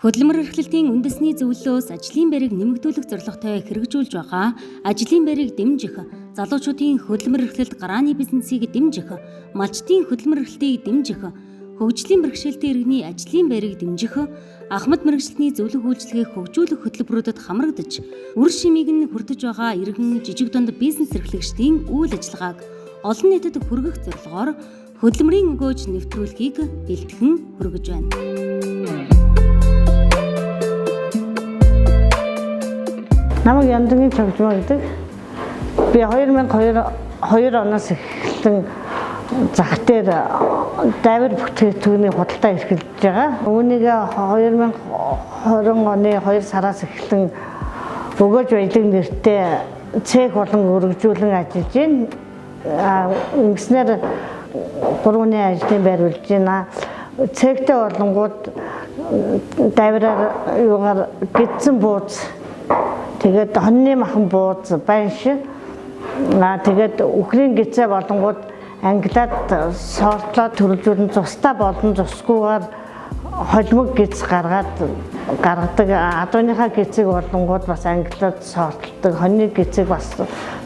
Хөдөлмөр эрхлэлтийн үндэсний зөвлөлөөс ажлын байрыг нэмэгдүүлэх зорилготой хэрэгжүүлж байгаа ажлын байрыг дэмжих, залуучуудын хөдөлмөр эрхлэлт гарааны бизнесийг дэмжих, малчдын хөдөлмөр эрхлэлтийг дэмжих, хөгжлийн бэрхшээлтэй иргэний ажлын байрыг дэмжих, ахмад мэргэжилтний зөвлөх үйлчилгээг хөгжүүлэх хөтөлбөрүүдэд хамрагдаж, үр шимийг нь хүртэж байгаа иргэн жижиг дунд бизнес эрхлэгчдийн үйл ажиллагааг олон нийтэд хүргэх зорилгоор хөдөлмөрийн өгөөж нэвтрүүлгийг бэлтгэн хүргэж байна. Намайг Яндрын Чавжмаа гэдэг. Би 2002 оноос эхэлсэн зах дээр дайвар бүтээгдэхүүний худалдаа эрхэлж байгаа. Үүнийг 2020 оны 2 сараас эхэлсэн өгөөж баялаг нэртэй цех болон өргөжүүлэн ажиллаж байна. Ингэснээр 3 ажлын байр болж байна. Цехтэй болонгууд дайвараар юугаар гидсэн бууз, тэгээд хоньны махан бууз банш, тэгээд үхрийн гизээ болонгууд англиад сортлоод төрөлжүүлэн цустай болон цусгүйгээр холимог гиз гаргадаг. Адууныхаа гизийг болонгууд бас англиад сортолдог. Хоньны гизийг бас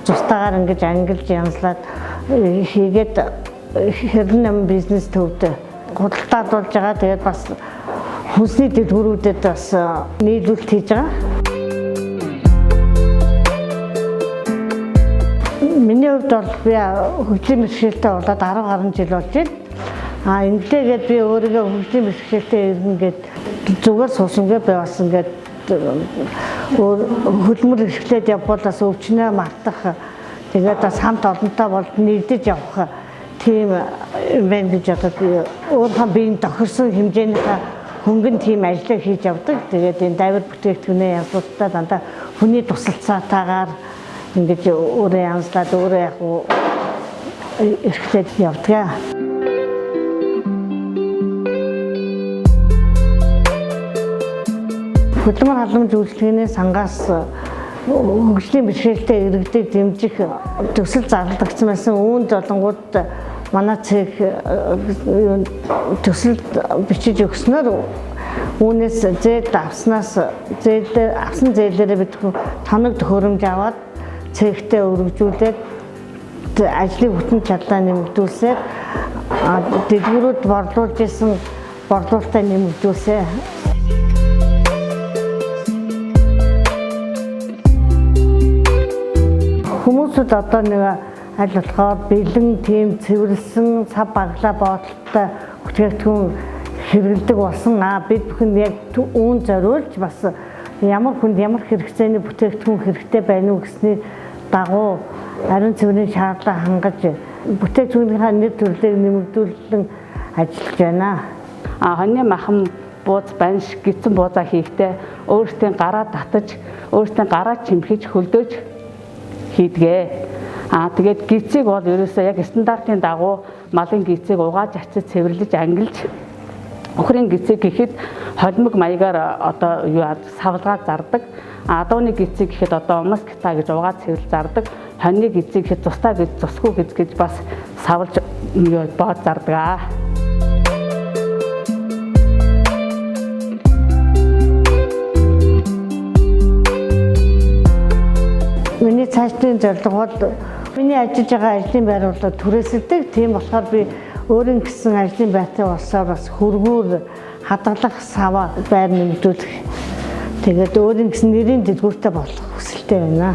цустайгаар ингэж ангилж янзлаад хийгээд хэрнэм бизнес төвд худалдаадуулж байгаа. Тэгээд бас хүнсний дэлгүүрүүдэд бас нийлүүлэлт хийж байгаа. Миний хувьд бол би хөгжлийн бэрхшээлтэй болоод 10 гаруй жил болж байна. Ингэдээгээд би өөрийгөө хөгжлийн бэрхшээлтэй иргэн гээд зүгээр суусангээ би бас ингээд хөдөлмөр эрхлээд явбал бас өвчнөө мартах, тэгээд бас хамт олонтой бол нэгдэж явах тийм юм байна гэж одоо өөрийнхөө биеийн тохирсон хэмжээнийхээ хөнгөн тийм ажлыг хийж явдаг. Тэгээд энэ дайвар бүтээгдэхүүнээ янзлуудаа дандаа хүний тусалцаатаагаар ингэж өөрөө янзлаад өөрөө яг эрхлээд явдаг. Хөдөлмөр халамж үйлчлэгээний сангаас хөгжлийн бэрхшээлтэй иргэдийг дэмжих төсөл зарлагдсан байсан. Үүнд болонгууд манай цэг төсөл бичиж өгснөөр үүнээс зээл авсан зээлээрээ бид тоног төхөөрөмж аваад цэгтээ өргөжүүлээд ажлын бүтэн чадлаа нэмэгдүүлсээр дэлгүүрүүд борлуулж исэн борлуулалтаа нэмэгдүүлсэ. Хүмүүсд одоо нэг аль болохоор бэлэн тийм цэвэрлсэн цав баглаа боотолтой бүтээгдэхүүн хэрэглэдэг болсон. Бид бүхэн яг үүн зориулж бас ямар хүнд ямар хэрэгцээний бүтээгдэхүүн хэрэгтэй байна уу гэсний дагуу ариун цэврийн шаардлага хангаж бүтээгдэхүүнийхээ нэр төрлийг нэмэгдүүлэн ажиллаж байна. Хоньны махан бууз банш гидсэн буузаа хийхдээ өөрсдийн гараа татаж, өөрсдийн гараа чимхэж хөлдөөж хийдгээ. Тэгээд гидсийг бол ерөөсөө яг стандартын дагуу малын гидсийг угааж ачиж цэвэрлэж ангилж, өхрийн гидсийг гэхэд холимог маягаар одоо савлгаад зардаг. Адууны гидсийг гэхэд одоо умаскта гэж угаад цэвэрлж зардаг. Хоньны гидсийг гэхэд цустай гэж цусгүй гидс гэж бас савлж боод зардаг. Миний цаашдын зорилго бол миний ажиллаж байгаа ажлын байр бол түрээсэлдэг. Тийм болохоор би өөрийн гэсэн ажлын байртай болсоор бас хөргүүр хадгалах сава байр нэмэгдүүлэх. Тэгээд өөрийн гэсэн нэрийн дэлгүүртэй болох хүсэлтэй байна.